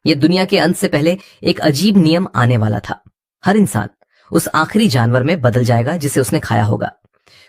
ये दुनिया के अंत से पहले एक अजीब नियम आने वाला था। हर इंसान उस आखिरी जानवर में बदल जाएगा जिसे उसने खाया होगा।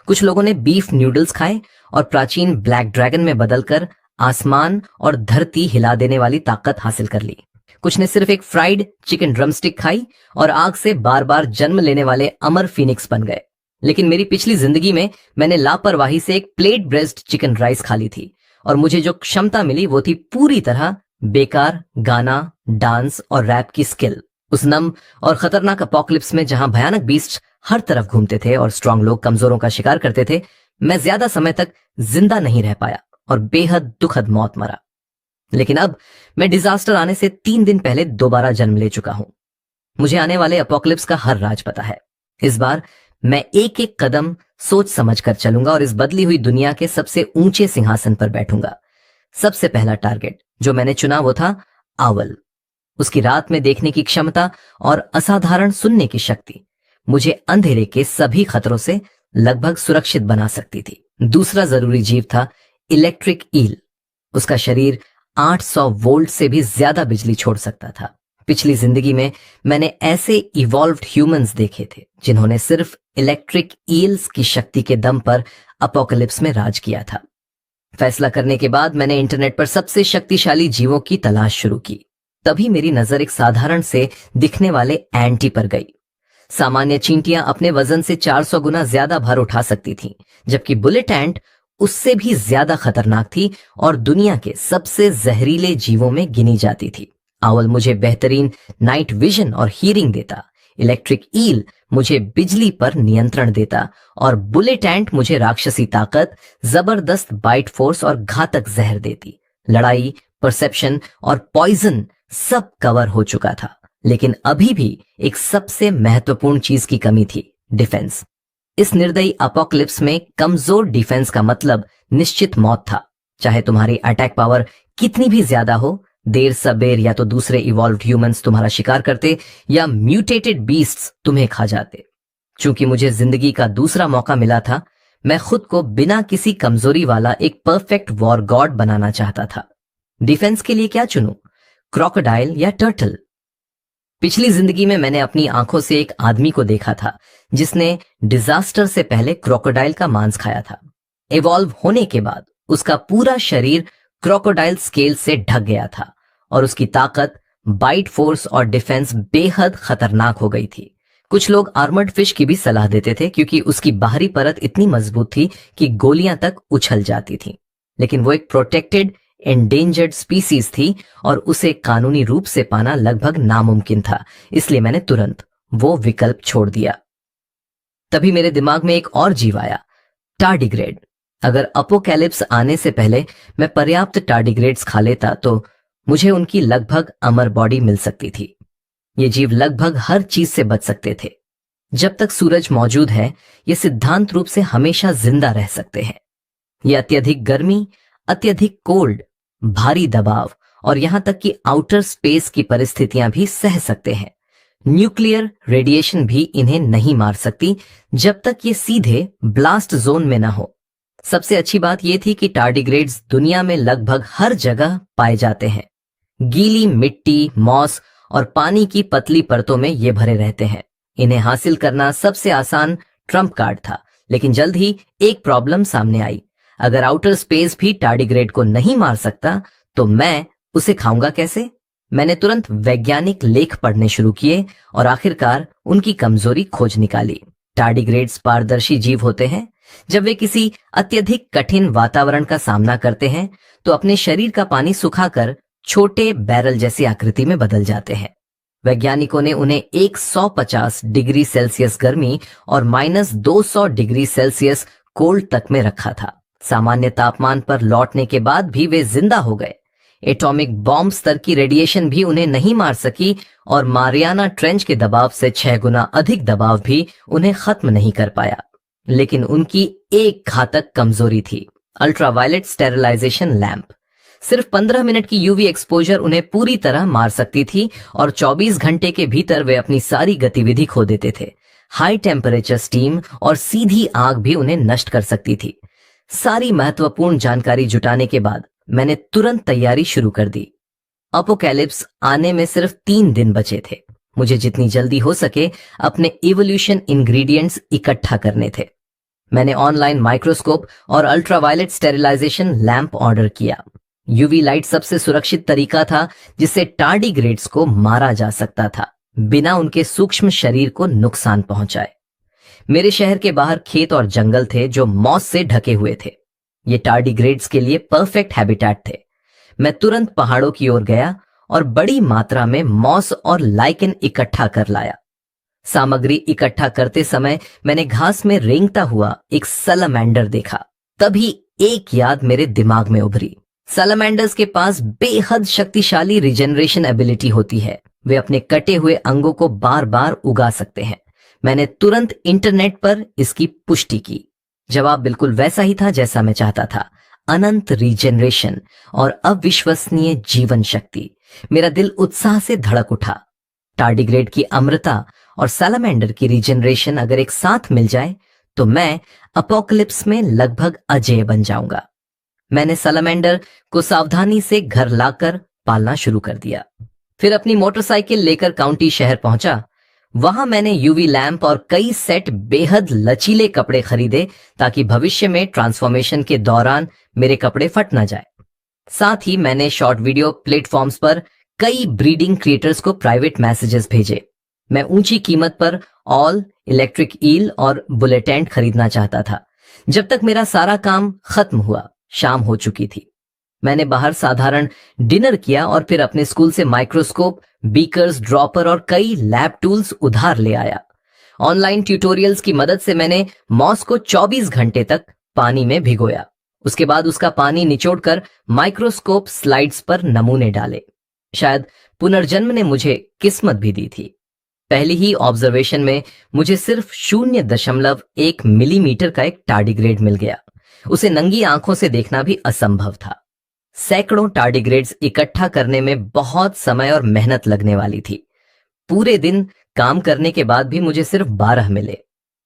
कुछ लोगों ने बीफ न्यूडल्स खाए और प्राचीन ब्लैक ड्रैगन में बदलकर आसमान और धरती हिला देने वाली ताकत हासिल कर ली। कुछ ने सिर्फ एक फ्राइड चिकन ड्रमस्टिक खाई और आग से बार बार जन्म लेने वाले अमर फीनिक्स बन गए। लेकिन मेरी पिछली जिंदगी में मैंने लापरवाही से एक प्लेट ब्रेस्ट चिकन राइस खा ली थी और मुझे जो क्षमता मिली वो थी पूरी तरह बेकार गाना, डांस और रैप की स्किल। उस नम और खतरनाक अपोकलिप्स में जहां भयानक बीस्ट हर तरफ घूमते थे और स्ट्रांग लोग कमजोरों का शिकार करते थे, मैं ज्यादा समय तक जिंदा नहीं रह पाया और बेहद दुखद मौत मरा। लेकिन अब मैं डिजास्टर आने से 3 दिन पहले दोबारा जन्म ले चुका हूं। मुझे आने वाले अपोकलिप्स का हर राज पता है। इस बार मैं एक एक कदम सोच समझ कर चलूंगा और इस बदली हुई दुनिया के सबसे ऊंचे सिंहासन पर बैठूंगा। सबसे पहला टारगेट जो मैंने चुना वो था आउल। उसकी रात में देखने की क्षमता और असाधारण सुनने की शक्ति मुझे अंधेरे के सभी खतरों से लगभग सुरक्षित बना सकती थी। दूसरा जरूरी जीव था इलेक्ट्रिक ईल। उसका शरीर 800 वोल्ट से भी ज्यादा बिजली छोड़ सकता था। पिछली जिंदगी में मैंने ऐसे इवॉल्व्ड ह्यूमंस देखे थे जिन्होंने सिर्फ इलेक्ट्रिक ईल्स की शक्ति के दम पर अपोकलिप्स में राज किया था। फैसला करने के बाद मैंने इंटरनेट पर सबसे शक्तिशाली जीवों की तलाश शुरू की। तभी मेरी नजर एक साधारण से दिखने वाले एंटी पर गई। सामान्य चींटियां अपने वजन से 400 गुना ज्यादा भार उठा सकती थीं, जबकि बुलेट एंट उससे भी ज्यादा खतरनाक थी और दुनिया के सबसे जहरीले जीवों में गिनी जाती थी। आउल मुझे बेहतरीन नाइट विजन और हीरिंग देता, इलेक्ट्रिक ईल मुझे बिजली पर नियंत्रण देता और बुलेट एंट मुझे राक्षसी ताकत, जबरदस्त बाइट फोर्स और घातक जहर देती। लड़ाई, परसेप्शन और पॉइजन सब कवर हो चुका था, लेकिन अभी भी एक सबसे महत्वपूर्ण चीज की कमी थी, डिफेंस। इस निर्दयी अपोकलिप्स में कमजोर डिफेंस का मतलब निश्चित मौत था। चाहे तुम्हारी अटैक पावर कितनी भी ज्यादा हो, देर सबेर या तो दूसरे इवॉल्व्ड ह्यूमंस तुम्हारा शिकार करते या म्यूटेटेड बीस्ट्स तुम्हें खा जाते। चूंकि मुझे जिंदगी का दूसरा मौका मिला था, मैं खुद को बिना किसी कमजोरी वाला एक परफेक्ट वॉर गॉड बनाना चाहता था। डिफेंस के लिए क्या चुनूं, क्रोकोडाइल या टर्टल? पिछली जिंदगी में मैंने अपनी आंखों से एक आदमी को देखा था जिसने डिजास्टर से पहले क्रोकोडाइल का मांस खाया था। इवॉल्व होने के बाद उसका पूरा शरीर क्रोकोडाइल स्केल से ढक गया था और उसकी ताकत, बाइट फोर्स और डिफेंस बेहद खतरनाक हो गई थी। कुछ लोग आर्मर्ड फिश की भी सलाह देते थे क्योंकि उसकी बाहरी परत इतनी मजबूत थी कि गोलियां तक उछल जाती थीं। लेकिन वो एक प्रोटेक्टेड एंडेंजर्ड स्पीसीज थी और उसे कानूनी रूप से पाना लगभग नामुमकिन था, इसलिए मैंने तुरंत वो विकल्प छोड़ दिया। तभी मेरे दिमाग में एक और जीव आया, टार्डिग्रेड। अगर अपोकैलिप्स आने से पहले मैं पर्याप्त टार्डिग्रेड्स खा लेता तो मुझे उनकी लगभग अमर बॉडी मिल सकती थी। ये जीव लगभग हर चीज से बच सकते थे। जब तक सूरज मौजूद है, ये सिद्धांत रूप से हमेशा जिंदा रह सकते हैं। ये अत्यधिक गर्मी, अत्यधिक कोल्ड, भारी दबाव और यहां तक कि आउटर स्पेस की परिस्थितियां भी सह सकते हैं। न्यूक्लियर रेडिएशन भी इन्हें नहीं मार सकती जब तक ये सीधे ब्लास्ट जोन में ना हो। सबसे अच्छी बात यह थी कि टार्डिग्रेड्स दुनिया में लगभग हर जगह पाए जाते हैं। गीली मिट्टी, मॉस और पानी की पतली परतों में ये भरे रहते हैं। इन्हें हासिल करना सबसे आसान ट्रम्प कार्ड था, लेकिन जल्द ही एक प्रॉब्लम सामने आई। अगर आउटर स्पेस भी टार्डिग्रेड को नहीं मार सकता तो मैं उसे खाऊंगा कैसे? मैंने तुरंत वैज्ञानिक लेख पढ़ने शुरू किए और आखिरकार उनकी कमजोरी खोज निकाली। टार्डिग्रेड्स पारदर्शी जीव होते हैं। जब वे किसी अत्यधिक कठिन वातावरण का सामना करते हैं तो अपने शरीर का पानी सुखाकर छोटे बैरल जैसी आकृति में बदल जाते हैं। वैज्ञानिकों ने उन्हें 150 डिग्री सेल्सियस गर्मी और -200 डिग्री सेल्सियस कोल्ड तक में रखा था। सामान्य तापमान पर लौटने के बाद भी वे जिंदा हो गए। एटॉमिक बॉम्ब स्तर की रेडिएशन भी उन्हें नहीं मार सकी और मारियाना ट्रेंच के दबाव से 6 गुना अधिक दबाव भी उन्हें खत्म नहीं कर पाया। लेकिन उनकी एक घातक कमजोरी थी, अल्ट्रावायलेट स्टेरिलाइजेशन लैंप। सिर्फ 15 मिनट की यूवी एक्सपोजर उन्हें पूरी तरह मार सकती थी और 24 घंटे के भीतर वे अपनी सारी गतिविधि खो देते थे। हाई टेम्परेचर स्टीम और सीधी आग भी उन्हें नष्ट कर सकती थी। सारी महत्वपूर्ण जानकारी जुटाने के बाद मैंने तुरंत तैयारी शुरू कर दी। अपोकैलिप्स आने में सिर्फ 3 दिन बचे थे। मुझे जितनी जल्दी हो सके अपने इवोल्यूशन इंग्रेडिएंट्स इकट्ठा करने थे। मैंने ऑनलाइन माइक्रोस्कोप और अल्ट्रावायलेट स्टेरिलाइजेशन लैंप ऑर्डर किया। यूवी लाइट सबसे सुरक्षित तरीका था जिससे टार्डिग्रेड्स को मारा जा सकता था बिना उनके सूक्ष्म शरीर को नुकसान पहुंचाए। मेरे शहर के बाहर खेत और जंगल थे जो मॉस से ढके हुए थे। ये टार्डिग्रेड्स के लिए परफेक्ट हैबिटेट थे। मैं तुरंत पहाड़ों की ओर गया और बड़ी मात्रा में मॉस और लाइकेन इकट्ठा कर लाया। सामग्री इकट्ठा करते समय मैंने घास में रेंगता हुआ एक सैलामेंडर देखा। तभी एक याद मेरे दिमाग में उभरी। सैलामेंडर्स के पास बेहद शक्तिशाली रिजेनरेशन एबिलिटी होती है। वे अपने कटे हुए अंगों को बार बार उगा सकते हैं। मैंने तुरंत इंटरनेट पर इसकी पुष्टि की। जवाब बिल्कुल वैसा ही था जैसा मैं चाहता था। अनंत रीजेनरेशन और अविश्वसनीय जीवन शक्ति। मेरा दिल उत्साह से धड़क उठा। टार्डिग्रेड की अमृता और सैलामेंडर की रीजेनरेशन अगर एक साथ मिल जाए तो मैं अपोकलिप्स में लगभग अजेय बन जाऊंगा। मैंने सैलामेंडर को सावधानी से घर लाकर पालना शुरू कर दिया। फिर अपनी मोटरसाइकिल लेकर काउंटी शहर पहुंचा। वहां मैंने यूवी लैंप और कई सेट बेहद लचीले कपड़े खरीदे ताकि भविष्य में ट्रांसफॉर्मेशन के दौरान मेरे कपड़े फट ना जाए। साथ ही मैंने शॉर्ट वीडियो प्लेटफॉर्म्स पर कई ब्रीडिंग क्रिएटर्स को प्राइवेट मैसेजेस भेजे। मैं ऊंची कीमत पर ऑल इलेक्ट्रिक ईल और बुलेटेंट खरीदना चाहता था। जब तक मेरा सारा काम खत्म हुआ, शाम हो चुकी थी। मैंने बाहर साधारण डिनर किया और फिर अपने स्कूल से माइक्रोस्कोप, बीकर्स, ड्रॉपर और कई लैब टूल्स उधार ले आया। ऑनलाइन ट्यूटोरियल्स की मदद से मैंने मॉस को 24 घंटे तक पानी में भिगोया। उसके बाद उसका पानी निचोड़कर माइक्रोस्कोप स्लाइड्स पर नमूने डाले। शायद पुनर्जन्म ने मुझे किस्मत भी दी थी। पहली ही ऑब्जर्वेशन में मुझे सिर्फ 0.1 मिलीमीटर का एक टार्डिग्रेड मिल गया। उसे नंगी आंखों से देखना भी असंभव था। सैकड़ों टार्डिग्रेड्स इकट्ठा करने में बहुत समय और मेहनत लगने वाली थी। पूरे दिन काम करने के बाद भी मुझे सिर्फ 12 मिले।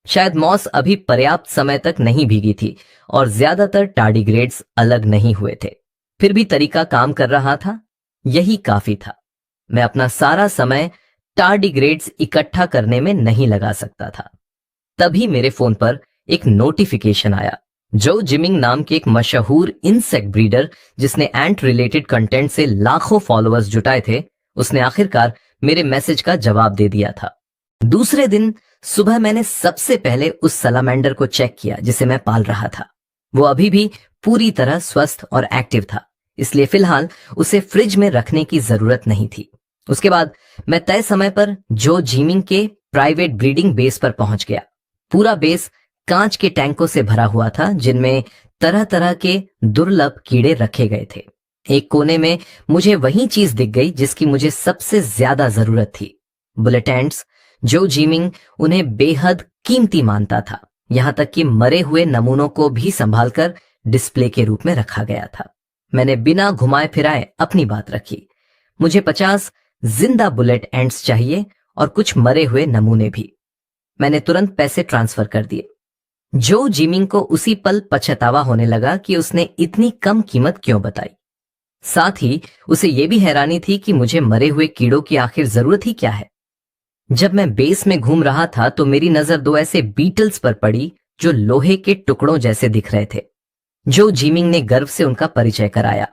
शायद मॉस अभी पर्याप्त समय तक नहीं भीगी थी और ज्यादातर टार्डिग्रेड्स अलग नहीं हुए थे। फिर भी तरीका काम कर रहा था। यही काफी था। मैं अपना सारा समय टार्डिग्रेड्स इकट्ठा करने में नहीं लगा सकता था। तभी मेरे फोन पर एक नोटिफिकेशन आया। जो जिमिंग नाम के एक मशहूर इंसेक्ट ब्रीडर जिसने एंट रिलेटेड कंटेंट से लाखों फॉलोअर्स जुटाए थे, उसने आखिरकार मेरे मैसेज का जवाब दे दिया था। दूसरे दिन सुबह मैंने सबसे पहले उस सैलामेंडर को चेक किया जिसे मैं पाल रहा था। वो अभी भी पूरी तरह स्वस्थ और एक्टिव था, इसलिए फिलहाल उसे फ्रिज में रखने की जरूरत नहीं थी। उसके बाद मैं तय समय पर जो जिमिंग के प्राइवेट ब्रीडिंग बेस पर पहुंच गया। पूरा बेस कांच के टैंकों से भरा हुआ था जिनमें तरह तरह के दुर्लभ कीड़े रखे गए थे। एक कोने में मुझे वही चीज दिख गई जिसकी मुझे सबसे ज्यादा जरूरत थी, बुलेटेंट्स। जो जिमिंग उन्हें बेहद कीमती मानता था, यहां तक कि मरे हुए नमूनों को भी संभालकर डिस्प्ले के रूप में रखा गया था। मैंने बिना घुमाए फिराए अपनी बात रखी। मुझे 50 जिंदा बुलेट एंड्स चाहिए और कुछ मरे हुए नमूने भी। मैंने तुरंत पैसे ट्रांसफर कर दिए। जो जिमिंग को उसी पल पछतावा होने लगा कि उसने इतनी कम कीमत क्यों बताई। साथ ही उसे यह भी हैरानी थी कि मुझे मरे हुए कीड़ों की आखिर जरूरत ही क्या है। जब मैं बेस में घूम रहा था तो मेरी नजर 2 ऐसे बीटल्स पर पड़ी जो लोहे के टुकड़ों जैसे दिख रहे थे। जो जिमिंग ने गर्व से उनका परिचय कराया।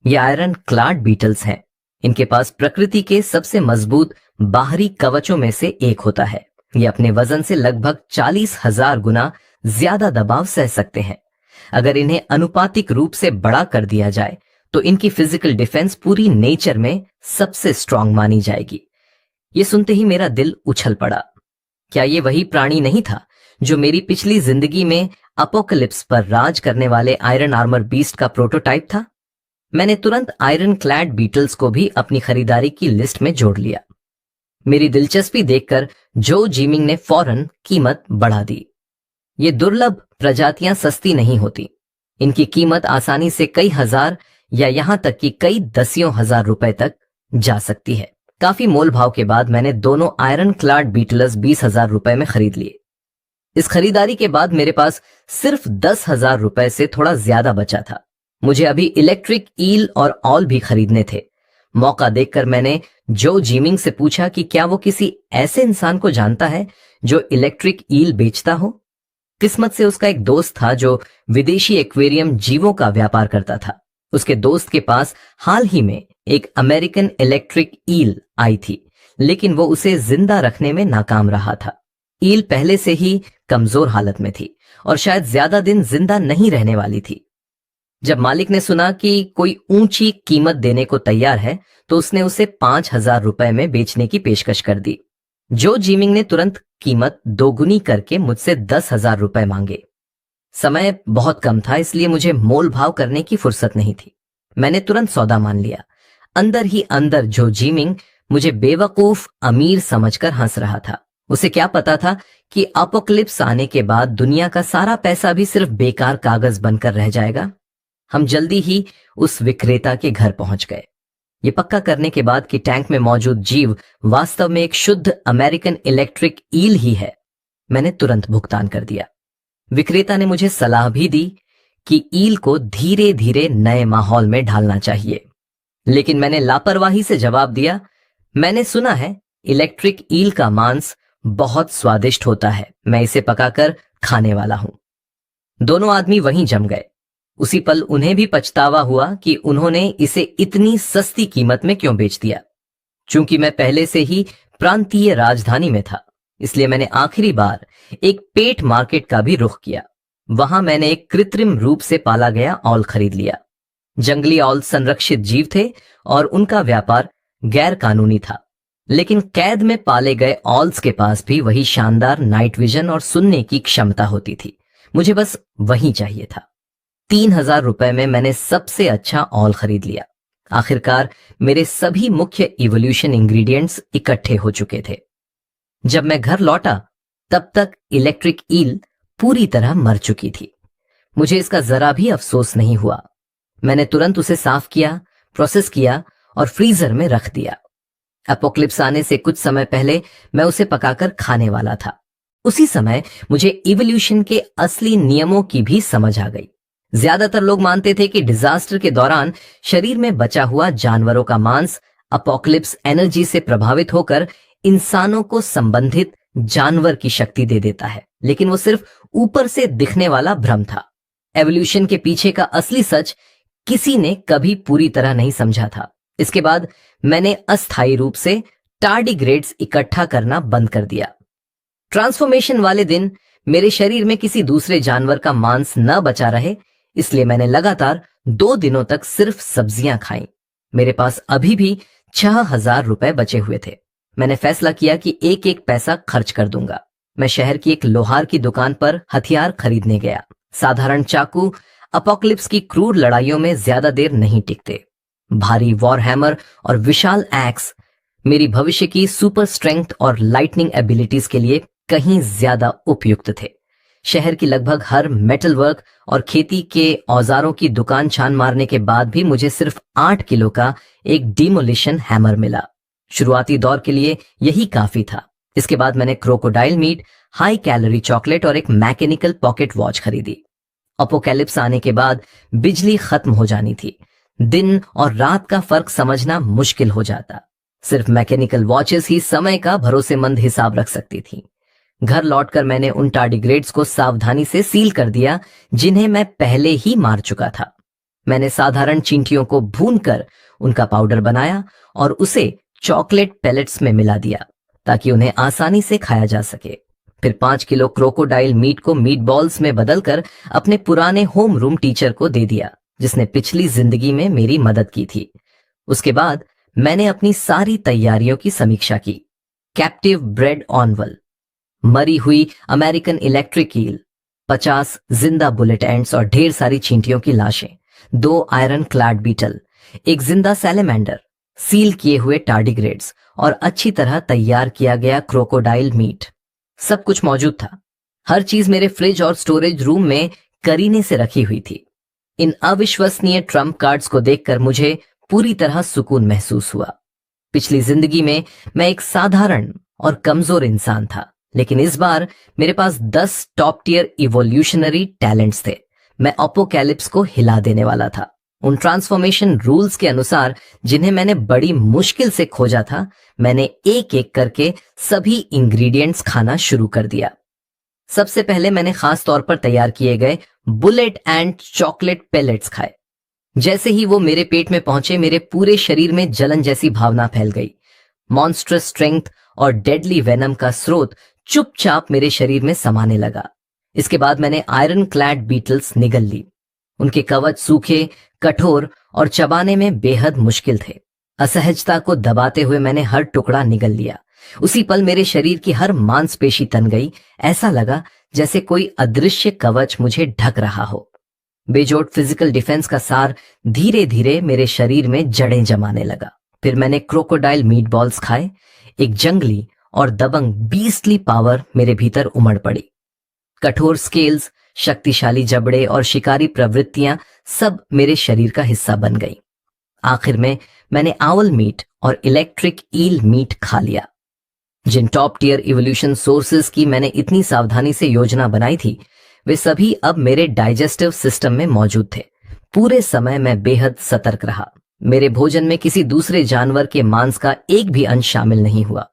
ये आयरन क्लाड बीटल्स हैं। इनके पास प्रकृति के सबसे मजबूत बाहरी कवचों में से एक होता है। ये अपने वजन से लगभग 40,000 गुना ज्यादा दबाव सह सकते हैं। अगर इन्हें अनुपातिक रूप से बड़ा कर दिया जाए तो इनकी फिजिकल डिफेंस पूरी नेचर में सबसे स्ट्रांग मानी जाएगी। ये सुनते ही मेरा दिल उछल पड़ा। क्या ये वही प्राणी नहीं था जो मेरी पिछली जिंदगी में अपोकलिप्स पर राज करने वाले आयरन आर्मर बीस्ट का प्रोटोटाइप था? मैंने तुरंत आयरन क्लैड बीटल्स को भी अपनी खरीदारी की लिस्ट में जोड़ लिया। मेरी दिलचस्पी देखकर जो जिमिंग ने फौरन कीमत बढ़ा दी। ये दुर्लभ प्रजातियां सस्ती नहीं होती। इनकी कीमत आसानी से कई हजार या यहां तक कि कई दसियों हजार रुपए तक जा सकती है। काफी मोल भाव के बाद मैंने दोनों आयरन क्लाड बीटल्स 20,000 रुपए में खरीद लिए। इस खरीदारी के बाद मेरे पास सिर्फ 10,000 रुपए से थोड़ा ज्यादा बचा था। मुझे अभी इलेक्ट्रिक ईल और ऑल भी खरीदने थे। मौका देखकर मैंने जो जीमिंग से पूछा कि क्या वो किसी ऐसे इंसान को जानता है जो इलेक्ट्रिक ईल बेचता हो। किस्मत से उसका एक दोस्त था जो विदेशी एक्वेरियम जीवों का व्यापार करता था। उसके दोस्त के पास हाल ही में एक अमेरिकन इलेक्ट्रिक ईल आई थी, लेकिन वो उसे जिंदा रखने में नाकाम रहा था। ईल पहले से ही कमजोर हालत में थी और शायद ज्यादा दिन जिंदा नहीं रहने वाली थी। जब मालिक ने सुना कि कोई ऊंची कीमत देने को तैयार है तो उसने उसे 5,000 रुपए में बेचने की पेशकश कर दी। जो जीमिंग ने तुरंत कीमत दोगुनी करके मुझसे 10,000 रुपए मांगे। समय बहुत कम था, इसलिए मुझे मोल भाव करने की फुर्सत नहीं थी। मैंने तुरंत सौदा मान लिया। अंदर ही अंदर जो जीमिंग मुझे बेवकूफ अमीर समझकर हंस रहा था। उसे क्या पता था कि अपोकलिप्स आने के बाद दुनिया का सारा पैसा भी सिर्फ बेकार कागज बनकर रह जाएगा। हम जल्दी ही उस विक्रेता के घर पहुंच गए। ये पक्का करने के बाद कि टैंक में मौजूद जीव वास्तव में एक शुद्ध अमेरिकन इलेक्ट्रिक ईल ही है, मैंने तुरंत भुगतान कर दिया। विक्रेता ने मुझे सलाह भी दी कि ईल को धीरे धीरे नए माहौल में ढालना चाहिए, लेकिन मैंने लापरवाही से जवाब दिया, मैंने सुना है इलेक्ट्रिक ईल का मांस बहुत स्वादिष्ट होता है, मैं इसे पकाकर खाने वाला हूं। दोनों आदमी वहीं जम गए। उसी पल उन्हें भी पछतावा हुआ कि उन्होंने इसे इतनी सस्ती कीमत में क्यों बेच दिया। चूंकि मैं पहले से ही प्रांतीय राजधानी में था, इसलिए मैंने आखिरी बार एक पेट मार्केट का भी रुख किया। वहां मैंने एक कृत्रिम रूप से पाला गया औल खरीद लिया। जंगली औल संरक्षित जीव थे और उनका व्यापार गैर कानूनी था, लेकिन कैद में पाले गए औल्स के पास भी वही शानदार नाइट विजन और सुनने की क्षमता होती थी। मुझे बस वही चाहिए था। 3,000 रुपए में मैंने सबसे अच्छा औल खरीद लिया। आखिरकार मेरे सभी मुख्य इवोल्यूशन इंग्रेडिएंट्स इकट्ठे हो चुके थे। जब मैं घर लौटा तब तक इलेक्ट्रिक ईल पूरी तरह मर चुकी थी। मुझे इसका जरा भी अफसोस नहीं हुआ। मैंने तुरंत उसे साफ किया, प्रोसेस किया और फ्रीजर में रख दिया। एपोक्लिप्स आने से कुछ समय पहले मैं उसे पकाकर खाने वाला था। उसी समय मुझे इवोल्यूशन के असली नियमों की भी समझ आ गई। ज्यादातर लोग मानते थे कि डिजास्टर के दौरान शरीर में बचा हुआ जानवरों का मांस अपोक्लिप्स एनर्जी से प्रभावित होकर इंसानों को संबंधित जानवर की शक्ति दे देता है, लेकिन वो सिर्फ ऊपर से दिखने वाला भ्रम था। एवोल्यूशन के पीछे का असली सच किसी ने कभी पूरी तरह नहीं समझा था। इसके बाद मैंने अस्थायी रूप से टार्डिग्रेड्स इकट्ठा करना बंद कर दिया। ट्रांसफॉर्मेशन वाले दिन मेरे शरीर में किसी दूसरे जानवर का मांस न बचा रहे, इसलिए मैंने लगातार 2 दिनों तक सिर्फ सब्जियां खाई। मेरे पास अभी भी 6,000 रुपए बचे हुए थे। मैंने फैसला किया कि एक एक पैसा खर्च कर दूंगा। मैं शहर की एक लोहार की दुकान पर हथियार खरीदने गया। साधारण चाकू अपोक्लिप्स की क्रूर लड़ाइयों में ज्यादा देर नहीं टिकते। भारी वॉर हैमर और विशाल एक्स मेरी भविष्य की सुपर स्ट्रेंथ और लाइटनिंग एबिलिटीज के लिए कहीं ज्यादा उपयुक्त थे। शहर की लगभग हर मेटल वर्क और खेती के औजारों की दुकान छान मारने के बाद भी मुझे सिर्फ 8 किलो का एक डिमोलिशन हैमर मिला। शुरुआती दौर के लिए यही काफी था। इसके बाद मैंने crocodile meat, high calorie chocolate और एक मैकेनिकल पॉकेट वॉच खरीदी। अपोकैलिप्स आने के बाद बिजली खत्म हो जानी थी। दिन और रात का फर्क समझना मुश्किल हो जाता। सिर्फ मैकेनिकल वॉचेस ही समय का भरोसेमंद हिसाब रख सकती थी। घर लौटकर मैंने उन टार्डिग्रेड्स को सावधानी से सील कर दिया जिन्हें मैं पहले ही मार चुका था। मैंने साधारण चींटियों को भूनकर उनका पाउडर बनाया और उसे चॉकलेट पेलेट्स में मिला दिया ताकि उन्हें आसानी से खाया जा सके। फिर 5 किलो क्रोकोडाइल मीट को मीट बॉल्स में बदलकर अपने पुराने होम रूम टीचर को दे दिया, जिसने पिछली जिंदगी में मेरी मदद की थी। उसके बाद मैंने अपनी सारी तैयारियों की समीक्षा की। कैप्टिव ब्रेड ऑनवल, मरी हुई अमेरिकन इलेक्ट्रिक ईल, 50 जिंदा बुलेट एंड्स और ढेर सारी चींटियों की लाशें, 2 आयरन क्लैड बीटल, एक जिंदा सैलेमेंडर, सील किए हुए टार्डिग्रेड्स और अच्छी तरह तैयार किया गया क्रोकोडाइल मीट। सब कुछ मौजूद था। हर चीज मेरे फ्रिज और स्टोरेज रूम में करीने से रखी हुई थी। इन अविश्वसनीय ट्रम्प कार्ड्स को देखकर मुझे पूरी तरह सुकून महसूस हुआ। पिछली जिंदगी में मैं एक साधारण और कमजोर इंसान था, लेकिन इस बार मेरे पास 10 टॉप टियर इवोल्यूशनरी टैलेंट्स थे। मैं अपोकैलिप्स को हिला देने वाला था। उन ट्रांसफॉर्मेशन रूल्स के अनुसार जिन्हें मैंने बड़ी मुश्किल से खोजा था, मैंने एक एक करके सभी इंग्रेडिएंट्स खाना शुरू कर दिया। सबसे पहले मैंने खास तौर पर तैयार किए गए बुलेट एंड चॉकलेट पेलेट्स खाए। जैसे ही वो मेरे पेट में पहुंचे, मेरे पूरे शरीर में जलन जैसी भावना फैल गई। मॉन्स्ट्रस स्ट्रेंथ और डेडली वेनम का स्रोत चुपचाप मेरे शरीर में समाने लगा। इसके बाद मैंने आयरन क्लैड बीटल्स निगल ली। उनके कवच सूखे, कठोर और चबाने में बेहद मुश्किल थे। असहजता को दबाते हुए मैंने हर टुकड़ा निगल लिया। उसी पल मेरे शरीर की हर मांसपेशी तन गई। ऐसा लगा जैसे कोई अदृश्य कवच मुझे ढक रहा हो। बेजोड़ फिजिकल डिफेंस का सार धीरे धीरे मेरे शरीर में जड़ें जमाने लगा। फिर मैंने क्रोकोडाइल मीट बॉल्स खाए। एक जंगली और दबंग बीस्टली पावर मेरे भीतर उमड़ पड़ी। कठोर स्केल्स, शक्तिशाली जबड़े और शिकारी प्रवृत्तियां सब मेरे शरीर का हिस्सा बन गई। आखिर में मैंने आउल मीट और इलेक्ट्रिक ईल मीट खा लिया। जिन टॉप टियर इवोल्यूशन सोर्सेज की मैंने इतनी सावधानी से योजना बनाई थी, वे सभी अब मेरे डाइजेस्टिव सिस्टम में मौजूद थे। पूरे समय मैं बेहद सतर्क रहा। मेरे भोजन में किसी दूसरे जानवर के मांस का एक भी अंश शामिल नहीं हुआ।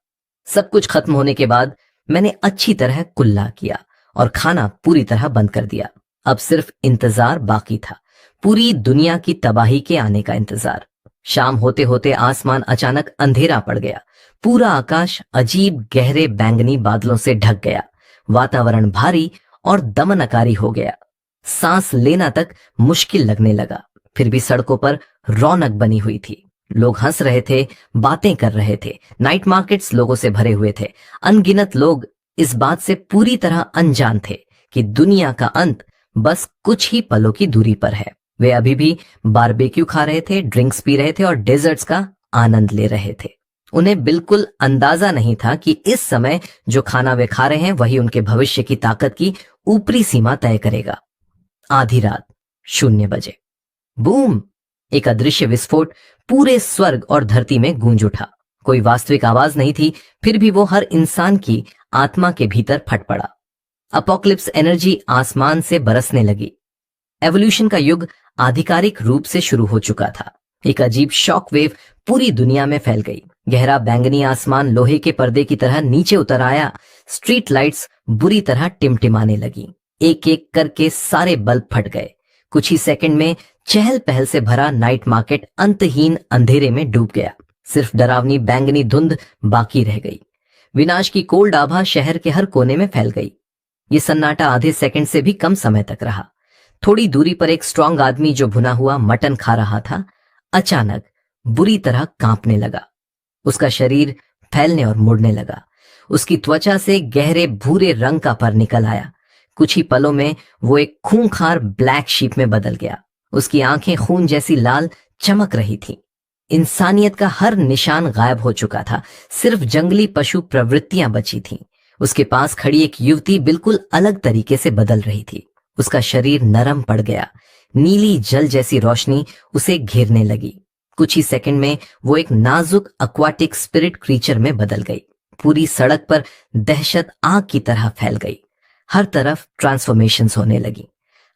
सब कुछ खत्म होने के बाद मैंने अच्छी तरह कुल्ला किया और खाना पूरी तरह बंद कर दिया। अब सिर्फ इंतजार बाकी था, पूरी दुनिया की तबाही के आने का इंतजार। शाम होते होते आसमान अचानक अंधेरा पड़ गया। पूरा आकाश अजीब गहरे बैंगनी बादलों से ढक गया। वातावरण भारी और दमनकारी हो गया। सांस लेना तक मुश्किल लगने लगा। फिर भी सड़कों पर रौनक बनी हुई थी। लोग हंस रहे थे, बातें कर रहे थे। नाइट मार्केट्स लोगों से भरे हुए थे। अनगिनत लोग इस बात से पूरी तरह अनजान थे कि दुनिया का अंत बस कुछ ही पलों की दूरी पर है। वे अभी भी बारबेक्यू खा रहे थे, ड्रिंक्स पी रहे थे और डेजर्ट्स का आनंद ले रहे थे। उन्हें बिल्कुल अंदाजा नहीं था कि इस समय जो खाना वे खा रहे हैं वही उनके भविष्य की ताकत की ऊपरी सीमा तय करेगा। आधी रात 0 बजे बूम! एक अदृश्य विस्फोट पूरे स्वर्ग और धरती में गूंज उठा। कोई वास्तविक आवाज नहीं थी, फिर भी वो हर इंसान की आत्मा के भीतर फट पड़ा। अपोकलिप्स एनर्जी आसमान से बरसने लगी। एवोल्यूशन का युग आधिकारिक रूप से शुरू हो चुका था। एक अजीब शॉक वेव पूरी दुनिया में फैल गई। गहरा बैंगनी आसमान लोहे के पर्दे की तरह नीचे उतर आया। स्ट्रीट लाइट्स बुरी तरह टिमटिमाने लगी। एक एक करके सारे बल्ब फट गए। कुछ ही सेकंड में चहल पहल से भरा नाइट मार्केट अंतहीन अंधेरे में डूब गया। सिर्फ डरावनी बैंगनी धुंध बाकी रह गई। विनाश की कोल्ड आभा शहर के हर कोने में फैल गई। ये सन्नाटा आधे सेकंड से भी कम समय तक रहा। थोड़ी दूरी पर एक स्ट्रांग आदमी जो भुना हुआ मटन खा रहा था, अचानक बुरी तरह कांपने लगा। उसका शरीर फैलने और मुड़ने लगा। उसकी त्वचा से गहरे भूरे रंग का पर निकल आया। कुछ ही पलों में वो एक खूंखार ब्लैक शीप में बदल गया। उसकी आंखें खून जैसी लाल चमक रही थीं। इंसानियत का हर निशान गायब हो चुका था। सिर्फ जंगली पशु प्रवृत्तियां बची थीं। उसके पास खड़ी एक युवती बिल्कुल अलग तरीके से बदल रही थी। उसका शरीर नरम पड़ गया। नीली जल जैसी रोशनी उसे घेरने लगी। कुछ ही सेकंड में वो एक नाजुक एक्वाटिक स्पिरिट क्रीचर में बदल गई। पूरी सड़क पर दहशत आग की तरह फैल गई। हर तरफ ट्रांसफॉर्मेशंस होने लगी।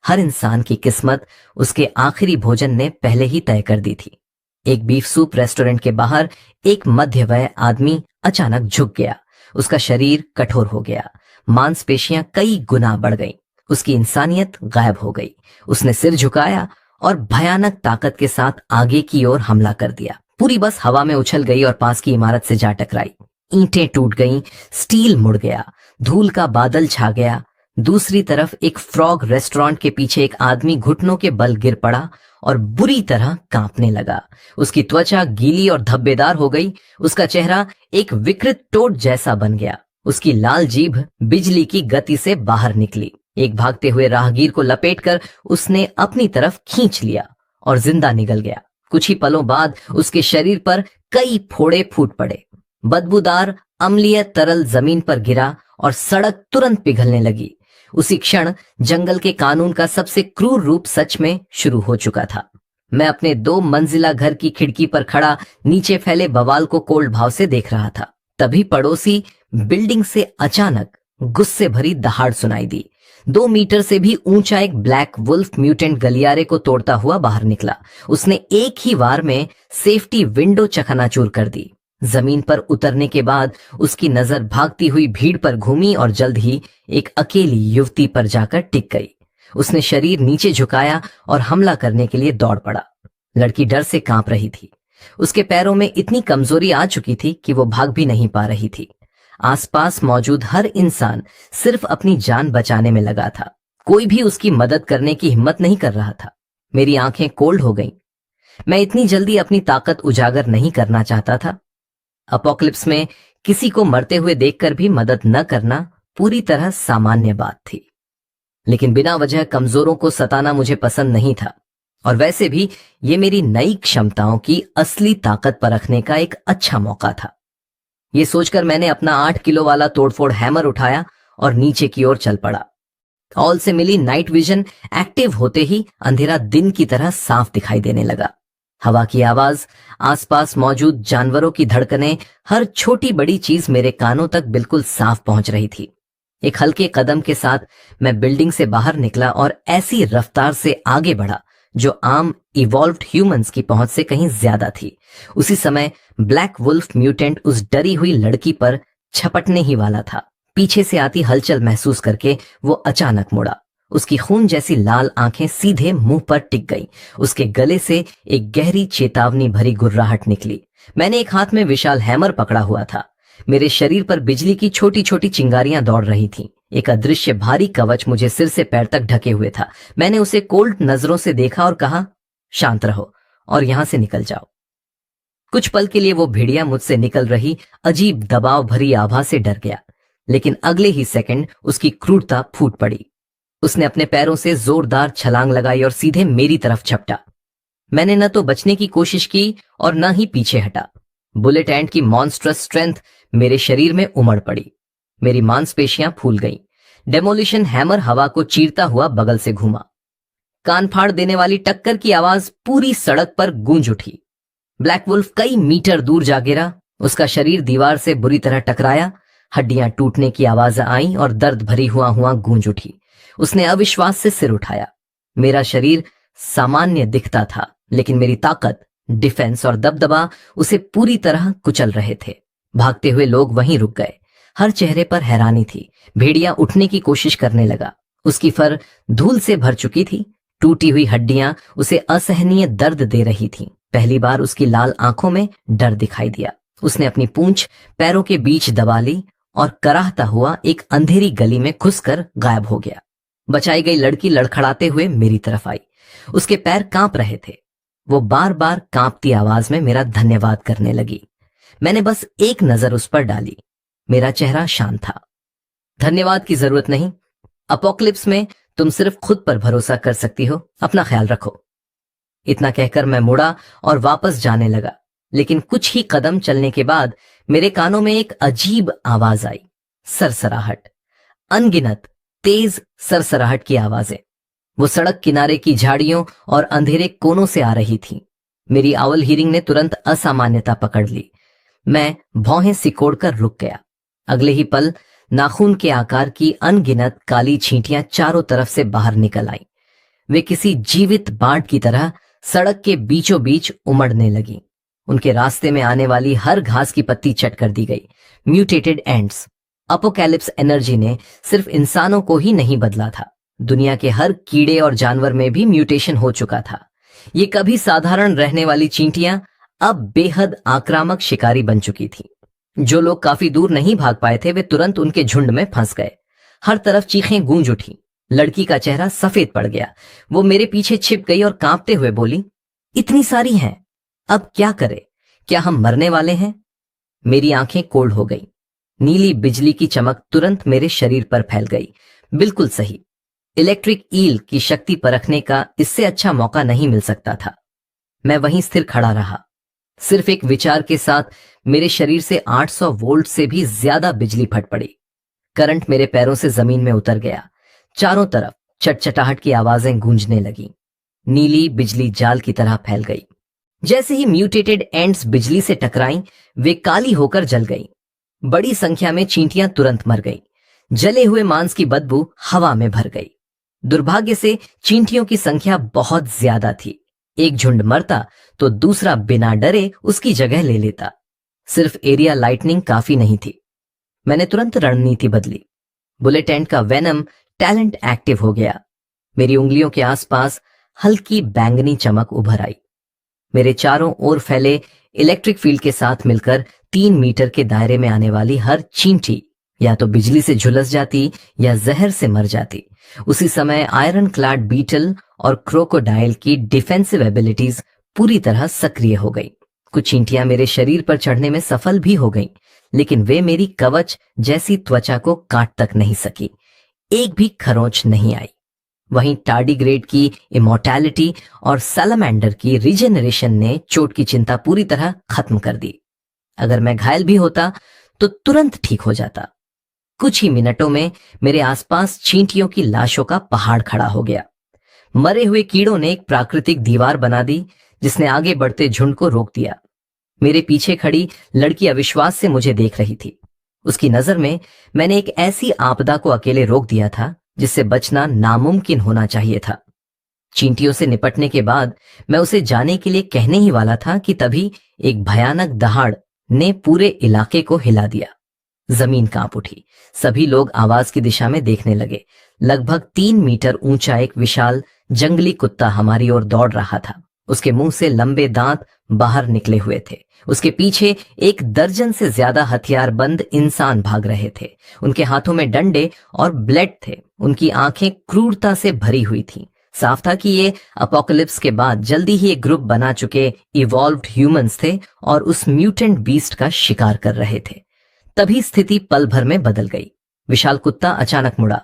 हर इंसान की किस्मत उसके आखिरी भोजन ने पहले ही तय कर दी थी। एक बीफ सूप रेस्टोरेंट के बाहर एक मध्य वय आदमी अचानक झुक गया। उसका शरीर कठोर हो गया। मांसपेशियां कई गुना बढ़ गईं। उसकी इंसानियत गायब हो गई। उसने सिर झुकाया और भयानक ताकत के साथ आगे की ओर हमला कर दिया। पूरी बस हवा में उछल गई और पास की इमारत से जा टकराई। ईंटें टूट गईं, स्टील मुड़ गया, धूल का बादल छा गया। दूसरी तरफ एक फ्रॉग रेस्टोरेंट के पीछे एक आदमी घुटनों के बल गिर पड़ा और बुरी तरह कांपने लगा। उसकी त्वचा गीली और धब्बेदार हो गई। उसका चेहरा एक विकृत टोड जैसा बन गया। उसकी लाल जीभ बिजली की गति से बाहर निकली। एक भागते हुए राहगीर को लपेटकर उसने अपनी तरफ खींच लिया और जिंदा निकल गया। कुछ ही पलों बाद उसके शरीर पर कई फोड़े फूट पड़े। बदबूदार अम्लीय तरल जमीन पर गिरा और सड़क तुरंत पिघलने लगी। उसी क्षण जंगल के कानून का सबसे क्रूर रूप सच में शुरू हो चुका था। मैं अपने 2 मंजिला घर की खिड़की पर खड़ा नीचे फैले बवाल को कोल्ड भाव से देख रहा था। तभी पड़ोसी बिल्डिंग से अचानक गुस्से भरी दहाड़ सुनाई दी। 2 मीटर से भी ऊंचा एक ब्लैक वुल्फ म्यूटेंट गलियारे को तोड़ता हुआ बाहर निकला। उसने एक ही वार में सेफ्टी विंडो चकनाचूर कर दी। जमीन पर उतरने के बाद उसकी नजर भागती हुई भीड़ पर घूमी और जल्द ही एक अकेली युवती पर जाकर टिक गई। उसने शरीर नीचे झुकाया और हमला करने के लिए दौड़ पड़ा। लड़की डर से कांप रही थी। उसके पैरों में इतनी कमजोरी आ चुकी थी कि वो भाग भी नहीं पा रही थी। आसपास मौजूद हर इंसान सिर्फ अपनी जान बचाने में लगा था। कोई भी उसकी मदद करने की हिम्मत नहीं कर रहा था। मेरी आंखें कोल्ड हो गईं। मैं इतनी जल्दी अपनी ताकत उजागर नहीं करना चाहता था। अपोकलिप्स में किसी को मरते हुए देखकर भी मदद न करना पूरी तरह सामान्य बात थी, लेकिन बिना वजह कमजोरों को सताना मुझे पसंद नहीं था। और वैसे भी ये मेरी नई क्षमताओं की असली ताकत परखने का एक अच्छा मौका था। ये सोचकर मैंने अपना 8 किलो वाला तोड़फोड़ हैमर उठाया और नीचे की ओर चल पड़ा। ऑल से मिली नाइट विजन एक्टिव होते ही अंधेरा दिन की तरह साफ दिखाई देने लगा। हवा की आवाज, आसपास मौजूद जानवरों की धड़कनें, हर छोटी बड़ी चीज मेरे कानों तक बिल्कुल साफ पहुंच रही थी। एक हल्के कदम के साथ मैं बिल्डिंग से बाहर निकला और ऐसी रफ्तार से आगे बढ़ा जो आम इवॉल्व्ड ह्यूमंस की पहुंच से कहीं ज्यादा थी। उसी समय ब्लैक वुल्फ म्यूटेंट उस डरी हुई लड़की पर छपटने ही वाला था। पीछे से आती हलचल महसूस करके वो अचानक मुड़ा। उसकी खून जैसी लाल आंखें सीधे मुंह पर टिक गईं। उसके गले से एक गहरी चेतावनी भरी गुर्राहट निकली। मैंने एक हाथ में विशाल हैमर पकड़ा हुआ था। मेरे शरीर पर बिजली की छोटी छोटी चिंगारियां दौड़ रही थीं। एक अदृश्य भारी कवच मुझे सिर से पैर तक ढके हुए था। मैंने उसे कोल्ड नजरों से देखा और कहा, शांत रहो और यहां से निकल जाओ। कुछ पल के लिए वो भेड़िया मुझसे निकल रही अजीब दबाव भरी आभा से डर गया, लेकिन अगले ही सेकंड उसकी क्रूरता फूट पड़ी। उसने अपने पैरों से जोरदार छलांग लगाई और सीधे मेरी तरफ झपटा। मैंने न तो बचने की कोशिश की और न ही पीछे हटा। बुलेट एंड की मॉन्स्ट्रस स्ट्रेंथ मेरे शरीर में उमड़ पड़ी। मेरी मांसपेशियां फूल गईं। डेमोलिशन हैमर हवा को चीरता हुआ बगल से घूमा। कान फाड़ देने वाली टक्कर की आवाज पूरी सड़क पर गूंज उठी। ब्लैक वुल्फ कई मीटर दूर जा गिरा। उसका शरीर दीवार से बुरी तरह टकराया। हड्डियां टूटने की आवाज आई और दर्द भरी हुआ गूंज उठी। उसने अविश्वास से सिर उठाया। मेरा शरीर सामान्य दिखता था, लेकिन मेरी ताकत, डिफेंस और दबदबा उसे पूरी तरह कुचल रहे थे। भागते हुए लोग वहीं रुक गए। हर चेहरे पर हैरानी थी। भेड़िया उठने की कोशिश करने लगा। उसकी फर धूल से भर चुकी थी। टूटी हुई हड्डियां उसे असहनीय दर्द दे रही थीं। पहली बार उसकी लाल आंखों में डर दिखाई दिया। उसने अपनी पूंछ पैरों के बीच दबा ली और कराहता हुआ एक अंधेरी गली में घुसकर गायब हो गया। बचाई गई लड़की लड़खड़ाते हुए मेरी तरफ आई। उसके पैर कांप रहे थे। वो बार बार कांपती आवाज में मेरा धन्यवाद करने लगी। मैंने बस एक नजर उस पर डाली। मेरा चेहरा शांत था। धन्यवाद की जरूरत नहीं। अपोकलिप्स में तुम सिर्फ खुद पर भरोसा कर सकती हो। अपना ख्याल रखो। इतना कहकर मैं मुड़ा और वापस जाने लगा, लेकिन कुछ ही कदम चलने के बाद मेरे कानों में एक अजीब आवाज आई। सरसराहट, अनगिनत तेज सरसराहट की आवाजें। वो सड़क किनारे की झाड़ियों और अंधेरे कोनों से आ रही थी। मेरी आउल हियरिंग ने तुरंत असामान्यता पकड़ ली। मैं भौहें सिकोड़कर रुक गया। अगले ही पल नाखून के आकार की अनगिनत काली छींटियां चारों तरफ से बाहर निकल आईं। वे किसी जीवित बाढ़ की तरह सड़क के बीचों बीच उमड़ने लगी। उनके रास्ते में आने वाली हर घास की पत्ती चट कर दी गई। Mutated ants. अपोकैलिप्स एनर्जी ने सिर्फ इंसानों को ही नहीं बदला था, दुनिया के हर कीड़े और जानवर में भी म्यूटेशन हो चुका था। ये कभी साधारण रहने वाली चींटियां अब बेहद आक्रामक शिकारी बन चुकी थी। जो लोग काफी दूर नहीं भाग पाए थे, वे तुरंत उनके झुंड में फंस गए। हर तरफ चीखें गूंज उठी। लड़की का चेहरा सफेद पड़ गया। वो मेरे पीछे छिप गई और कांपते हुए बोली, इतनी सारी हैं, अब क्या करे? क्या हम मरने वाले हैं? मेरी आंखें कोल्ड हो गई। नीली बिजली की चमक तुरंत मेरे शरीर पर फैल गई। बिल्कुल सही। इलेक्ट्रिक ईल की शक्ति परखने का इससे अच्छा मौका नहीं मिल सकता था। मैं वहीं स्थिर खड़ा रहा। सिर्फ एक विचार के साथ मेरे शरीर से 800 वोल्ट से भी ज्यादा बिजली फट पड़ी। करंट मेरे पैरों से जमीन में उतर गया। चारों तरफ चटचटाहट की आवाजें गूंजने लगीं। नीली बिजली जाल की तरह फैल गई। जैसे ही म्यूटेटेड एंट्स बिजली से टकराईं, वे काली होकर जल गईं। बड़ी संख्या में चींटियां तुरंत मर गईं। जले हुए मांस की बदबू हवा में भर गई। दुर्भाग्य से चींटियों की संख्या बहुत ज्यादा थी। एक झुंड मरता तो दूसरा बिना डरे उसकी जगह ले लेता। सिर्फ एरिया लाइटनिंग काफी नहीं थी। मैंने तुरंत रणनीति बदली। बुलेट एंड का वेनम टैलेंट एक्टिव हो गया। मेरी उंगलियों के आसपास हल्की बैंगनी चमक उभर आई। मेरे चारों ओर फैले इलेक्ट्रिक फील्ड के साथ मिलकर 3 मीटर के दायरे में आने वाली हर चींटी या तो बिजली से झुलस जाती या जहर से मर जाती। उसी समय आयरन क्लाड बीटल और क्रोकोडाइल की डिफेंसिव एबिलिटीज पूरी तरह सक्रिय हो गई। कुछ चींटियां मेरे शरीर पर चढ़ने में सफल भी हो गईं, लेकिन वे मेरी कवच जैसी त्वचा को काट तक नहीं सकी। एक भी खरोंच नहीं आई। वहीं टार्डिग्रेड की इमोर्टैलिटी और सैलमेंडर की रिजेनरेशन ने चोट की चिंता पूरी तरह खत्म कर दी। अगर मैं घायल भी होता तो तुरंत ठीक हो जाता। कुछ ही मिनटों में मेरे आसपास चींटियों की लाशों का पहाड़ खड़ा हो गया। मरे हुए कीड़ों ने एक प्राकृतिक दीवार बना दी जिसने आगे बढ़ते झुंड को रोक दिया। मेरे पीछे खड़ी लड़की अविश्वास से मुझे देख रही थी। उसकी नजर में मैंने एक ऐसी आपदा को अकेले रोक दिया था जिससे बचना नामुमकिन होना चाहिए था। चींटियों से निपटने के बाद मैं उसे जाने के लिए कहने ही वाला था कि तभी एक भयानक दहाड़ ने पूरे इलाके को हिला दिया। जमीन कांप उठी। सभी लोग आवाज की दिशा में देखने लगे। लगभग 3 मीटर ऊंचा एक विशाल जंगली कुत्ता हमारी ओर दौड़ रहा था। उसके मुंह से लंबे दांत बाहर निकले हुए थे। उसके पीछे 1 दर्जन से ज्यादा हथियारबंद इंसान भाग रहे थे। उनके हाथों में डंडे और ब्लेड थे। उनकी आंखें क्रूरता से भरी हुई थीं। साफ था कि ये अपोकलिप्स के बाद जल्दी ही एक ग्रुप बना चुके इवॉल्व्ड ह्यूमंस थे और उस म्यूटेंट बीस्ट का शिकार कर रहे थे। तभी स्थिति पल भर में बदल गई। विशाल कुत्ता अचानक मुड़ा।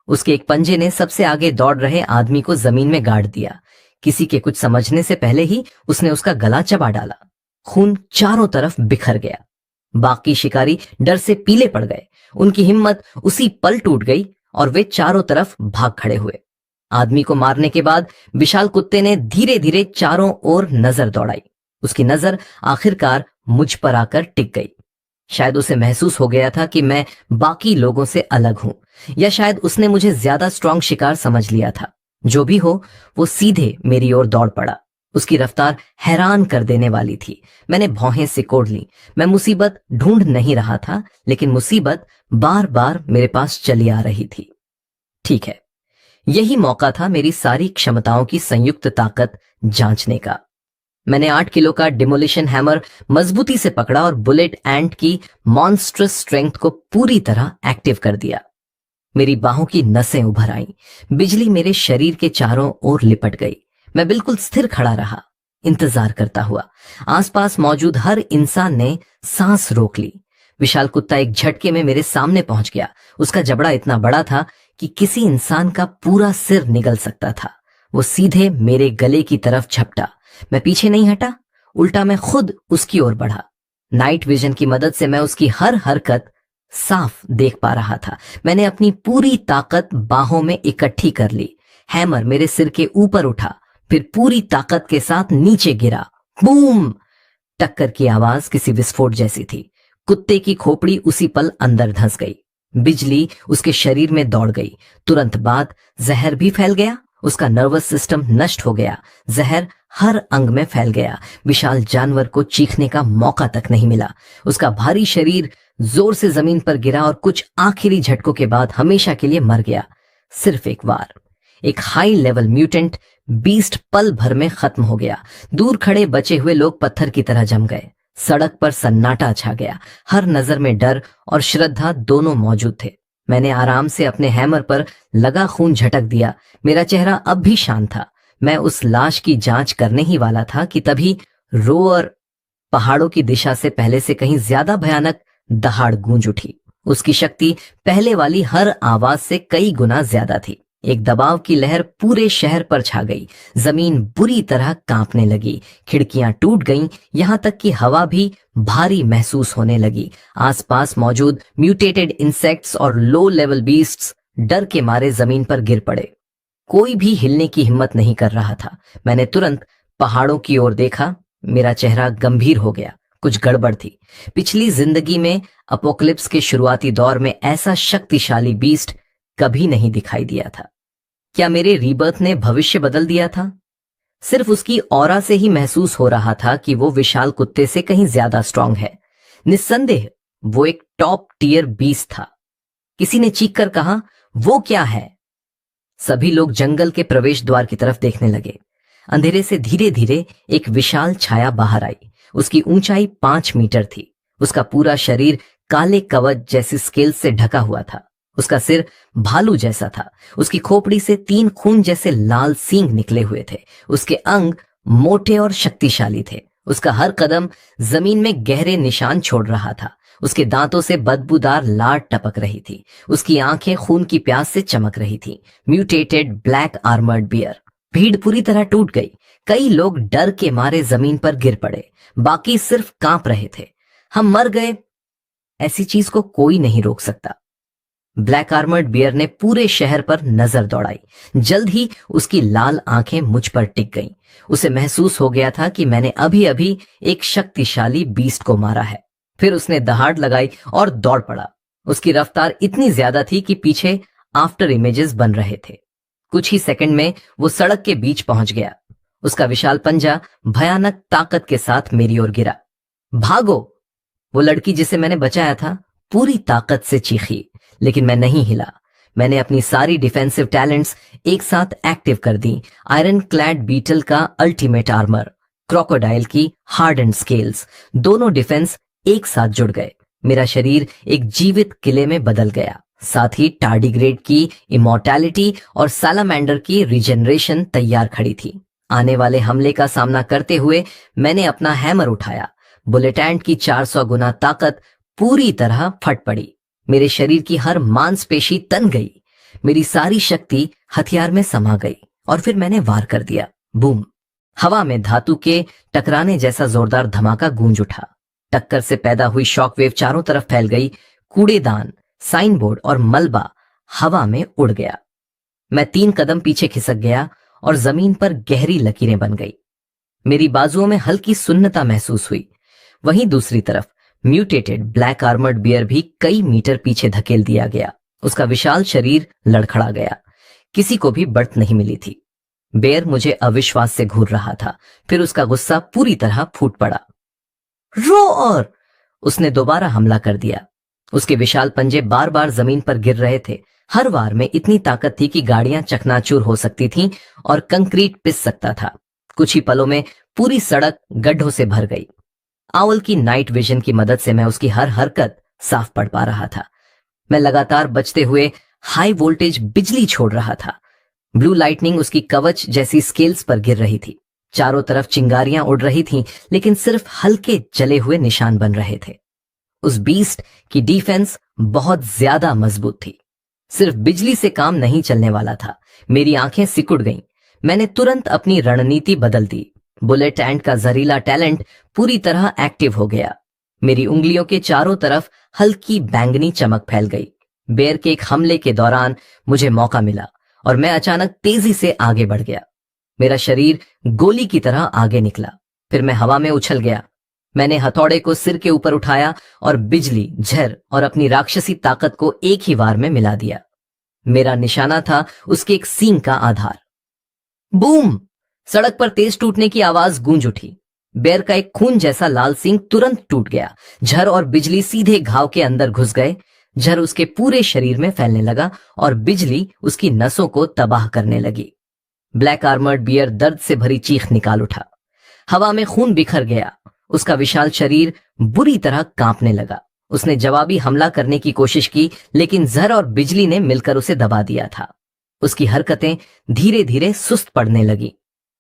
उसके एक पंजे ने सबसे आगे दौड़ रहे आदमी को जमीन में गाड़ दिया। किसी के कुछ समझने से पहले ही उसने उसका गला चबा डाला। खून चारों तरफ बिखर गया। बाकी शिकारी डर से पीले पड़ गए। उनकी हिम्मत उसी पल टूट गई और वे चारों तरफ भाग खड़े हुए। आदमी को मारने के बाद विशाल कुत्ते ने धीरे धीरे चारों ओर नजर दौड़ाई। उसकी नजर आखिरकार मुझ पर आकर टिक गई। शायद उसे महसूस हो गया था कि मैं बाकी लोगों से अलग हूं, या शायद उसने मुझे ज्यादा स्ट्रांग शिकार समझ लिया था। जो भी हो, वो सीधे मेरी ओर दौड़ पड़ा। उसकी रफ्तार हैरान कर देने वाली थी। मैंने भौहें सिकोड़ ली। मैं मुसीबत ढूंढ नहीं रहा था, लेकिन मुसीबत बार बार मेरे पास चली आ रही थी। ठीक है, यही मौका था मेरी सारी क्षमताओं की संयुक्त ताकत जांचने का। मैंने 8 किलो का डिमोलिशन हैमर मजबूती से पकड़ा और बुलेट एंट की मॉन्स्ट्रस स्ट्रेंथ को पूरी तरह एक्टिव कर दिया। मेरी बाहों की नसें उभर आईं। बिजली मेरे शरीर के चारों ओर लिपट गई। मैं बिल्कुल स्थिर खड़ा रहा, इंतजार करता हुआ। आसपास मौजूद हर इंसान ने सांस रोक ली। विशाल कुत्ता एक झटके में मेरे सामने पहुंच गया। उसका जबड़ा इतना बड़ा था कि किसी इंसान का पूरा सिर निगल सकता था। वो सीधे मेरे गले की तरफ झपटा। मैं पीछे नहीं हटा, उल्टा मैं खुद उसकी ओर बढ़ा। नाइट विजन की मदद से मैं उसकी हर हरकत साफ देख पा रहा था। मैंने अपनी पूरी ताकत बाहों में इकट्ठी कर ली। हैमर मेरे सिर के ऊपर उठा, फिर पूरी ताकत के साथ नीचे गिरा। बूम! टक्कर की आवाज किसी विस्फोट जैसी थी। कुत्ते की खोपड़ी उसी पल अंदर धंस गई। बिजली उसके शरीर में दौड़ गई। तुरंत बाद जहर भी फैल गया। उसका नर्वस सिस्टम नष्ट हो गया। जहर हर अंग में फैल गया। विशाल जानवर को चीखने का मौका तक नहीं मिला। उसका भारी शरीर जोर से जमीन पर गिरा और कुछ आखिरी झटकों के बाद हमेशा के लिए मर गया। सिर्फ एक बार। एक हाई लेवल म्यूटेंट बीस्ट पल भर में खत्म हो गया। दूर खड़े बचे हुए लोग पत्थर की तरह जम गए। सड़क पर सन्नाटा छा गया। हर नजर में डर और श्रद्धा दोनों मौजूद थे। मैंने आराम से अपने हैमर पर लगा खून झटक दिया। मेरा चेहरा अब भी शांत था। मैं उस लाश की जांच करने ही वाला था कि तभी रोअर पहाड़ों की दिशा से पहले से कहीं ज्यादा भयानक दहाड़ गूंज उठी। उसकी शक्ति पहले वाली हर आवाज से कई गुना ज्यादा थी। एक दबाव की लहर पूरे शहर पर छा गई। जमीन बुरी तरह कांपने लगी। खिड़कियां टूट गईं, यहां तक कि हवा भी भारी महसूस होने लगी। आसपास मौजूद म्यूटेटेड इंसेक्ट्स और लो लेवल बीस्ट्स डर के मारे जमीन पर गिर पड़े। कोई भी हिलने की हिम्मत नहीं कर रहा था। मैंने तुरंत पहाड़ों की ओर देखा। मेरा चेहरा गंभीर हो गया। कुछ गड़बड़ थी। पिछली जिंदगी में अपोकलिप्स के शुरुआती दौर में ऐसा शक्तिशाली बीस्ट कभी नहीं दिखाई दिया था। क्या मेरे रीबर्थ ने भविष्य बदल दिया था? सिर्फ उसकी ऑरा से ही महसूस हो रहा था कि वो विशाल कुत्ते से कहीं ज्यादा स्ट्रांग है। निस्संदेह वो एक टॉप टियर बीस्ट था। किसी ने चीख कर कहा, वो क्या है? सभी लोग जंगल के प्रवेश द्वार की तरफ देखने लगे। अंधेरे से धीरे धीरे एक विशाल छाया बाहर आई। उसकी ऊंचाई 5 मीटर थी। उसका पूरा शरीर काले कवच जैसी स्केल से ढका हुआ था। उसका सिर भालू जैसा था। उसकी खोपड़ी से 3 खून जैसे लाल सींग निकले हुए थे। उसके अंग मोटे और शक्तिशाली थे। उसका हर कदम जमीन में गहरे निशान छोड़ रहा था। उसके दांतों से बदबूदार लार टपक रही थी। उसकी आंखें खून की प्यास से चमक रही थी। Mutated black armoured bear. भीड़ पूरी तरह टूट गई। कई लोग डर के मारे जमीन पर गिर पड़े, बाकी सिर्फ कांप रहे थे। हम मर गए, ऐसी चीज को कोई नहीं रोक सकता। ब्लैक आर्मर्ड बियर ने पूरे शहर पर नजर दौड़ाई। जल्द ही उसकी लाल आंखें मुझ पर टिक गईं। उसे महसूस हो गया था कि मैंने अभी अभी एक शक्तिशाली बीस्ट को मारा है। फिर उसने दहाड़ लगाई और दौड़ पड़ा। उसकी रफ्तार इतनी ज्यादा थी कि पीछे आफ्टर इमेजेस बन रहे थे। कुछ ही सेकंड में वो सड़क के बीच पहुंच गया। उसका विशाल पंजा भयानक ताकत के साथ मेरी ओर गिरा। भागो! वो लड़की जिसे मैंने बचाया था पूरी ताकत से चीखी, लेकिन मैं नहीं हिला। मैंने अपनी सारी डिफेंसिव टैलेंट्स एक साथ एक्टिव कर दी। आयरन क्लैड बीटल का अल्टीमेट आर्मर, क्रोकोडाइल की हार्डन्ड स्केल्स, दोनों डिफेंस एक साथ जुड़ गए। मेरा शरीर एक जीवित किले में बदल गया। साथ ही टार्डिग्रेड की इमॉर्टैलिटी और सालामैंडर की रिजेनरेशन तैयार खड़ी थी। आने वाले हमले का सामना करते हुए मैंने अपना हैमर उठाया। बुलेटेंट की 400 गुना ताकत पूरी तरह फट पड़ी। मेरे शरीर की हर मांसपेशी तन गई। मेरी सारी शक्ति हथियार में समा गई और फिर मैंने वार कर दिया। बूम! हवा में धातु के टकराने जैसा जोरदार धमाका गूंज उठा। टक्कर से पैदा हुई शॉकवेव चारों तरफ फैल गई। कूड़ेदान, साइन बोर्ड और मलबा हवा में उड़ गया। मैं 3 कदम पीछे खिसक गया और जमीन पर गहरी लकीरें बन गई। मेरी बाजुओं में हल्की सुन्नता महसूस हुई। वहीं दूसरी तरफ म्यूटेटेड ब्लैक आर्मर्ड बियर भी कई मीटर पीछे धकेल दिया गया। उसका विशाल शरीर लड़खड़ा गया। किसी को भी बढ़त नहीं मिली थी। बेयर मुझे अविश्वास से घूर रहा था। फिर उसका गुस्सा पूरी तरह फूट पड़ा। रोर! उसने दोबारा हमला कर दिया। उसके विशाल पंजे बार बार जमीन पर गिर रहे थे। हर वार में इतनी ताकत थी कि गाड़ियां चकनाचूर हो सकती थीं और कंक्रीट पिस सकता था। कुछ ही पलों में पूरी सड़क गड्ढों से भर गई। आउल की नाइट विजन की मदद से मैं उसकी हर हरकत साफ पढ़ पा रहा था। मैं लगातार बचते हुए हाई वोल्टेज बिजली छोड़ रहा था। ब्लू लाइटनिंग उसकी कवच जैसी स्केल्स पर गिर रही थी। चारों तरफ चिंगारियां उड़ रही थीं, लेकिन सिर्फ हल्के जले हुए निशान बन रहे थे। उस बीस्ट की डिफेंस बहुत ज्यादा मजबूत थी। सिर्फ बिजली से काम नहीं चलने वाला था। मेरी आंखें सिकुड़ गईं। मैंने तुरंत अपनी रणनीति बदल दी। बुलेट एंड का जहरीला टैलेंट पूरी तरह एक्टिव हो गया। मेरी उंगलियों के चारों तरफ हल्की बैंगनी चमक फैल गई। बेयर के एक हमले के दौरान मुझे मौका मिला और मैं अचानक तेजी से आगे बढ़ गया। मेरा शरीर गोली की तरह आगे निकला। फिर मैं हवा में उछल गया। मैंने हथौड़े को सिर के ऊपर उठाया और बिजली, झर और अपनी राक्षसी ताकत को एक ही वार में मिला दिया। मेरा निशाना था उसके एक सींग का आधार। बूम! सड़क पर तेज टूटने की आवाज गूंज उठी। बेयर का एक खून जैसा लाल सींग तुरंत टूट गया। झर और बिजली सीधे घाव के अंदर घुस गए। झर उसके पूरे शरीर में फैलने लगा और बिजली उसकी नसों को तबाह करने लगी। ब्लैक आर्मर्ड बियर दर्द से भरी चीख निकाल उठा। हवा में खून बिखर गया। उसका विशाल शरीर बुरी तरह कांपने लगा। उसने जवाबी हमला करने की कोशिश की, लेकिन झर और बिजली ने मिलकर उसे दबा दिया था। उसकी हरकतें धीरे धीरे सुस्त पड़ने लगी।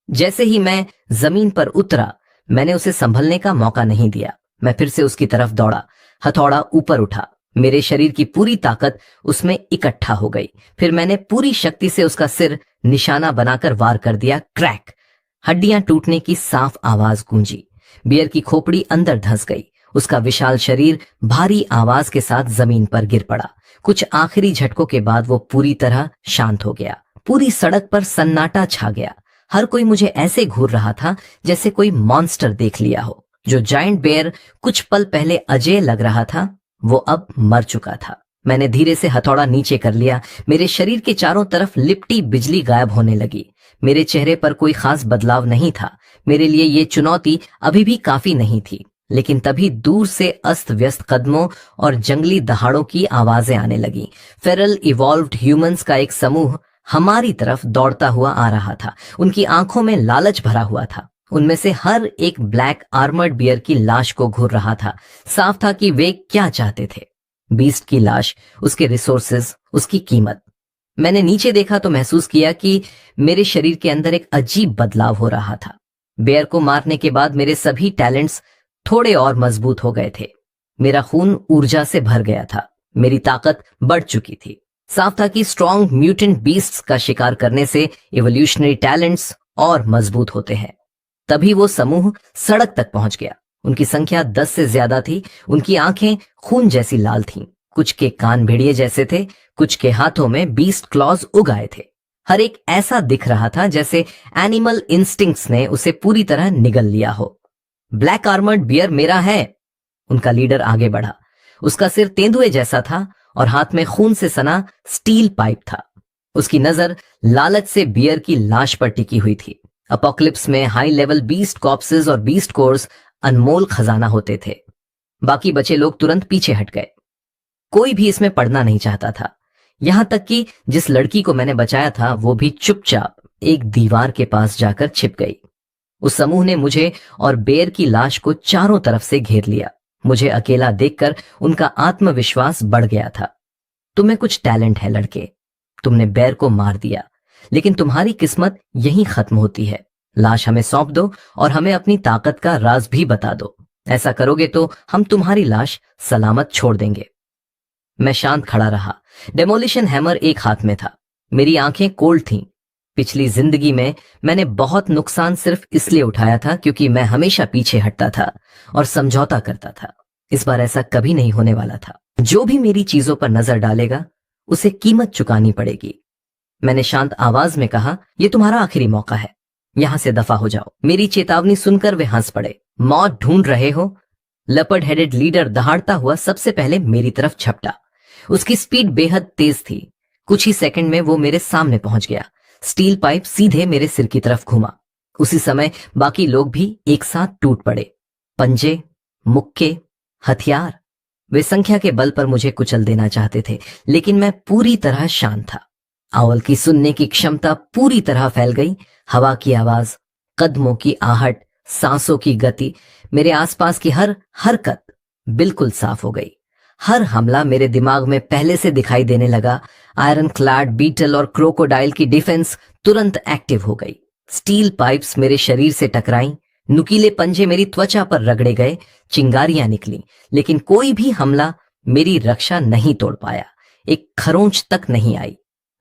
जैसे ही मैं जमीन पर उतरा, मैंने उसे संभलने का मौका नहीं दिया। मैं फिर से उसकी तरफ दौड़ा। हथौड़ा ऊपर उठा। मेरे शरीर की पूरी ताकत उसमें इकट्ठा हो गई। फिर मैंने पूरी शक्ति से उसका सिर निशाना बनाकर वार कर दिया। क्रैक! हड्डियां टूटने की साफ आवाज गूंजी। बियर की खोपड़ी अंदर धंस गई। उसका विशाल शरीर भारी आवाज के साथ जमीन पर गिर पड़ा। कुछ आखिरी झटकों के बाद वो पूरी तरह शांत हो गया। पूरी सड़क पर सन्नाटा छा गया। हर कोई मुझे ऐसे घूर रहा था जैसे कोई मॉन्स्टर देख लिया हो। जो जायंट बेयर कुछ पल पहले अजय लग रहा था वो अब मर चुका था। मैंने धीरे से हथौड़ा नीचे कर लिया। मेरे शरीर के चारों तरफ लिपटी बिजली गायब होने लगी। मेरे चेहरे पर कोई खास बदलाव नहीं था। मेरे लिए ये चुनौती अभी भी काफी नहीं थी। लेकिन तभी दूर से अस्त व्यस्त कदमों और जंगली दहाड़ों की आवाजें आने लगी। फेरल इवॉल्व्ड ह्यूमंस का एक समूह हमारी तरफ दौड़ता हुआ आ रहा था। उनकी आंखों में लालच भरा हुआ था। उनमें से हर एक ब्लैक आर्मर्ड बियर की लाश को घूर रहा था। साफ था कि वे क्या चाहते थे। बीस्ट की लाश, उसके रिसोर्सेज, उसकी कीमत। मैंने नीचे देखा तो महसूस किया कि मेरे शरीर के अंदर एक अजीब बदलाव हो रहा था। बेयर को मारने के बाद मेरे सभी टैलेंट्स थोड़े और मजबूत हो गए थे। मेरा खून ऊर्जा से भर गया था। मेरी ताकत बढ़ चुकी थी। साफ था कि स्ट्रॉन्ग म्यूटेंट बीस्ट्स का शिकार करने से इवोल्यूशनरी टैलेंट्स और मजबूत होते हैं। तभी वो समूह सड़क तक पहुंच गया। उनकी संख्या 10 से ज्यादा थी। उनकी आंखें खून जैसी लाल थीं। कुछ के कान भेड़िए जैसे थे, कुछ के हाथों में बीस्ट क्लॉज उगाए थे। हर एक ऐसा दिख रहा था जैसे एनिमल इंस्टिंक्ट्स ने उसे पूरी तरह निगल लिया हो। ब्लैक आर्मर्ड बियर मेरा है, उनका लीडर आगे बढ़ा। उसका सिर तेंदुए जैसा था और हाथ में खून से सना स्टील पाइप था। उसकी नजर लालच से बियर की लाश पर टिकी हुई थी। अपोक्लिप्स में हाई लेवल बीस्ट कॉप्सेस और बीस्ट कोर्स अनमोल खजाना होते थे। बाकी बचे लोग तुरंत पीछे हट गए। कोई भी इसमें पड़ना नहीं चाहता था। यहां तक कि जिस लड़की को मैंने बचाया था वो भी चुपचाप एक दीवार के पास जाकर छिप गई। उस समूह ने मुझे और बेयर की लाश को चारों तरफ से घेर लिया। मुझे अकेला देखकर उनका आत्मविश्वास बढ़ गया था। तुम्हें कुछ टैलेंट है लड़के, तुमने बेयर को मार दिया, लेकिन तुम्हारी किस्मत यहीं खत्म होती है। लाश हमें सौंप दो और हमें अपनी ताकत का राज भी बता दो। ऐसा करोगे तो हम तुम्हारी लाश सलामत छोड़ देंगे। मैं शांत खड़ा रहा। डेमोलिशन हैमर एक हाथ में था। मेरी आंखें कोल्ड थीं। पिछली जिंदगी में मैंने बहुत नुकसान सिर्फ इसलिए उठाया था क्योंकि मैं हमेशा पीछे हटता था और समझौता करता था। इस बार ऐसा कभी नहीं होने वाला था। जो भी मेरी चीजों पर नजर डालेगा उसे कीमत चुकानी पड़ेगी। मैंने शांत आवाज में कहा, यह तुम्हारा आखिरी मौका है, यहां से दफा हो जाओ। मेरी चेतावनी सुनकर वे हंस पड़े। मौत ढूंढ रहे हो? लेपर्ड हेडेड लीडर दहाड़ता हुआ सबसे पहले मेरी तरफ झपटा। उसकी स्पीड बेहद तेज थी। कुछ ही सेकंड में वो मेरे सामने पहुंच गया। स्टील पाइप सीधे मेरे सिर की तरफ घुमा। उसी समय बाकी लोग भी एक साथ टूट पड़े। पंजे, मुक्के, हथियार, वे संख्या के बल पर मुझे कुचल देना चाहते थे, लेकिन मैं पूरी तरह शांत था। आउल की सुनने की क्षमता पूरी तरह फैल गई। हवा की आवाज, कदमों की आहट, सांसों की गति, मेरे आसपास की हर हरकत बिल्कुल साफ हो गई। हर हमला मेरे दिमाग में पहले से दिखाई देने लगा। आयरन क्लैड बीटल और क्रोकोडाइल की डिफेंस तुरंत एक्टिव हो गई। स्टील पाइप्स मेरे शरीर से टकराईं। नुकीले पंजे मेरी त्वचा पर रगड़े गए। चिंगारियां निकली, लेकिन कोई भी हमला मेरी रक्षा नहीं तोड़ पाया। एक खरोंच तक नहीं आई।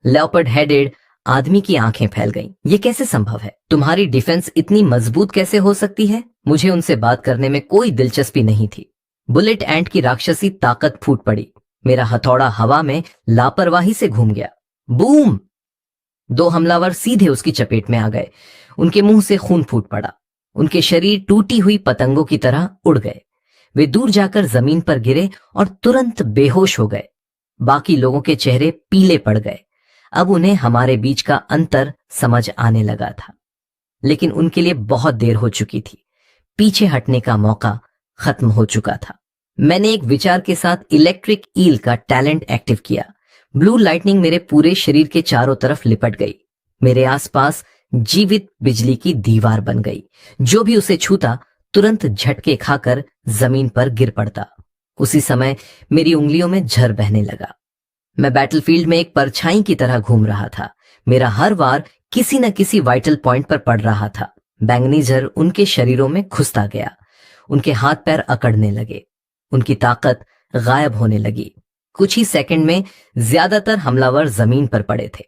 लेपर्ड हेडेड आदमी की आंखें फैल गईं। ये कैसे संभव है? तुम्हारी डिफेंस इतनी मजबूत कैसे हो सकती है? मुझे उनसे बात करने में कोई दिलचस्पी नहीं थी। बुलेट एंट की राक्षसी ताकत फूट पड़ी। मेरा हथौड़ा हवा में लापरवाही से घूम गया। बूम! 2 हमलावर सीधे उसकी चपेट में आ गए। उनके मुंह से खून फूट पड़ा। उनके शरीर टूटी हुई पतंगों की तरह उड़ गए। वे दूर जाकर जमीन पर गिरे और तुरंत बेहोश हो गए। बाकी लोगों के चेहरे पीले पड़ गए। अब उन्हें हमारे बीच का अंतर समझ आने लगा था, लेकिन उनके लिए बहुत देर हो चुकी थी। पीछे हटने का मौका खत्म हो चुका था। मैंने एक विचार के साथ इलेक्ट्रिक ईल का टैलेंट एक्टिव किया। ब्लू लाइटनिंग मेरे पूरे शरीर के चारों तरफ लिपट गई। मेरे आसपास जीवित बिजली की दीवार बन गई। जो भी उसे छूता तुरंत झटके खाकर जमीन पर गिर पड़ता। उसी समय मेरी उंगलियों में झर बहने लगा। मैं बैटलफील्ड में एक परछाई की तरह घूम रहा था। मेरा हर वार किसी न किसी वाइटल पॉइंट पर पड़ रहा था। बैंगनी झर उनके शरीरों में घुसता गया। उनके हाथ पैर अकड़ने लगे। उनकी ताकत गायब होने लगी। कुछ ही सेकंड में ज्यादातर हमलावर जमीन पर पड़े थे।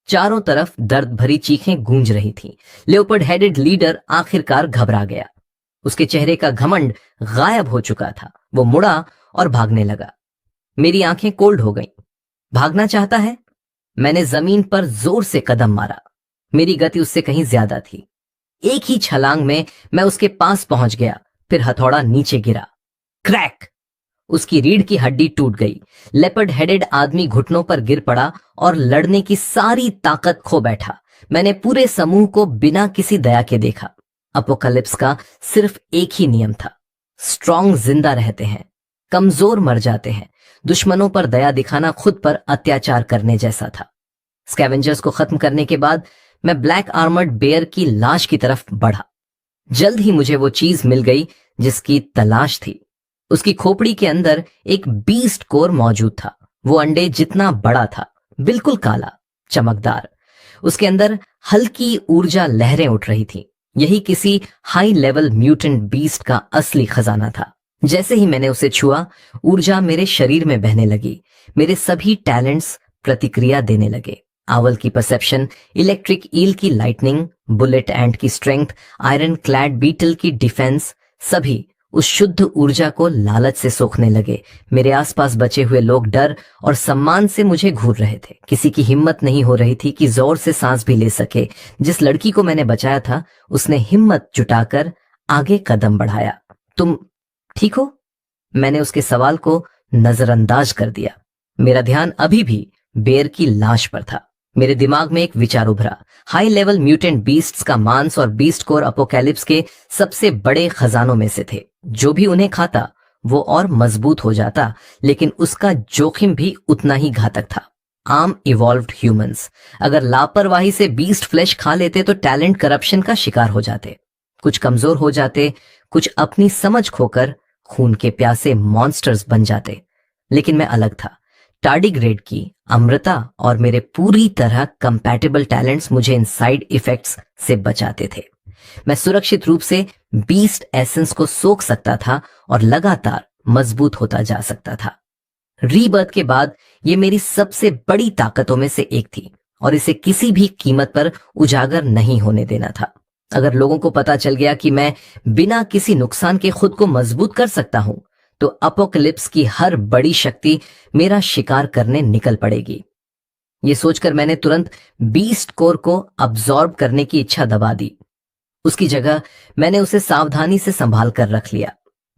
चारों तरफ दर्द भरी चीखें गूंज रही थीं। लेपर्ड हेडेड लीडर आखिरकार घबरा गया। उसके चेहरे का घमंड गायब हो चुका था। वो मुड़ा और भागने लगा। मेरी आंखें कोल्ड हो गईं। भागना चाहता है? मैंने जमीन पर जोर से कदम मारा। मेरी गति उससे कहीं ज्यादा थी। एक ही छलांग में मैं उसके पास पहुंच गया। फिर हथौड़ा नीचे गिरा। क्रैक! उसकी रीढ़ की हड्डी टूट गई। लेपर्ड हेडेड आदमी घुटनों पर गिर पड़ा और लड़ने की सारी ताकत खो बैठा। मैंने पूरे समूह को बिना किसी दया के देखा। अपोकलिप्स का सिर्फ एक ही नियम था, स्ट्रांग जिंदा रहते हैं, कमजोर मर जाते हैं। दुश्मनों पर दया दिखाना खुद पर अत्याचार करने जैसा था। स्कैवेंजर्स को खत्म करने के बाद मैं ब्लैक आर्मर्ड बेयर की लाश की तरफ बढ़ा। जल्द ही मुझे वो चीज मिल गई जिसकी तलाश थी। उसकी खोपड़ी के अंदर एक बीस्ट कोर मौजूद था। वो अंडे जितना बड़ा था, बिल्कुल काला, चमकदार। उसके अंदर हल्की ऊर्जा लहरें उठ रही थी। यही किसी हाई लेवल म्यूटेंट बीस्ट का असली खजाना था। जैसे ही मैंने उसे छुआ, ऊर्जा मेरे शरीर में बहने लगी। मेरे सभी टैलेंट्स प्रतिक्रिया देने लगे। आवर की परसेप्शन, इलेक्ट्रिक ईल की लाइटनिंग, बुलेट एंट की स्ट्रेंथ, आयरन क्लैड बीटल की डिफेंस, सभी उस शुद्ध ऊर्जा को लालच से सोखने लगे। मेरे आसपास बचे हुए लोग डर और सम्मान से मुझे घूर रहे थे। किसी की हिम्मत नहीं हो रही थी कि जोर से सांस भी ले सके। जिस लड़की को मैंने बचाया था, उसने हिम्मत जुटाकर आगे कदम बढ़ाया। तुम ठीक हो? मैंने उसके सवाल को नजरअंदाज कर दिया। मेरा ध्यान अभी भी बेर की लाश पर था। मेरे दिमाग में एक विचार उभरा। हाई लेवल म्यूटेंट बीस्ट्स का मांस और बीस्ट कोर अपोकैलिप्स के सबसे बड़े खजानों में से थे। जो भी उन्हें खाता वो और मजबूत हो जाता, लेकिन उसका जोखिम भी उतना ही घातक था। आम इवॉल्व्ड ह्यूमंस अगर लापरवाही से बीस्ट फ्लैश खा लेते तो टैलेंट करप्शन का शिकार हो जाते, कुछ कमजोर हो जाते, कुछ अपनी समझ खोकर खून के प्यासे मॉन्स्टर्स बन जाते। लेकिन मैं अलग था। टार्डिग्रेड की अमृता और मेरे पूरी तरह कंपैटिबल टैलेंट्स मुझे इन साइड इफेक्ट्स से बचाते थे। मैं सुरक्षित रूप से बीस्ट एसेंस को सोख सकता था और लगातार मजबूत होता जा सकता था। रीबर्थ के बाद ये मेरी सबसे बड़ी ताकतों में से एक थी और इसे किसी भी कीमत पर उजागर नहीं होने देना था। अगर लोगों को पता चल गया कि मैं बिना किसी नुकसान के खुद को मजबूत कर सकता हूं, तो अपोकलिप्स की हर बड़ी शक्ति मेरा शिकार करने निकल पड़ेगी। ये सोचकर मैंने तुरंत बीस्ट कोर को अब्सॉर्ब करने की इच्छा दबा दी। उसकी जगह मैंने उसे सावधानी से संभाल कर रख लिया।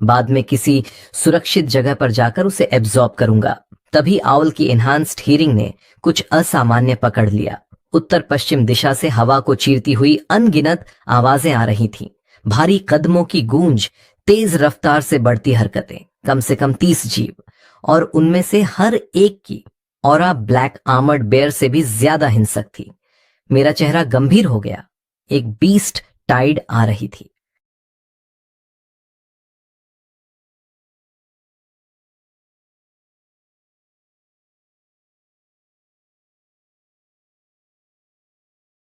बाद में किसी सुरक्षित जगह पर जाकर उसे एब्सॉर्ब करूंगा। तभी आउल की एनहांस्ड हीरिंग ने कुछ असामान्य पकड़ लिया। उत्तर पश्चिम दिशा से हवा को चीरती हुई अनगिनत आवाजें आ रही थीं। भारी कदमों की गूंज, तेज रफ्तार से बढ़ती हरकतें, कम से कम 30 जीव, और उनमें से हर एक की ऑरा ब्लैक आर्मर्ड बेयर से भी ज्यादा हिंसक थी। मेरा चेहरा गंभीर हो गया। एक बीस्ट टाइड आ रही थी।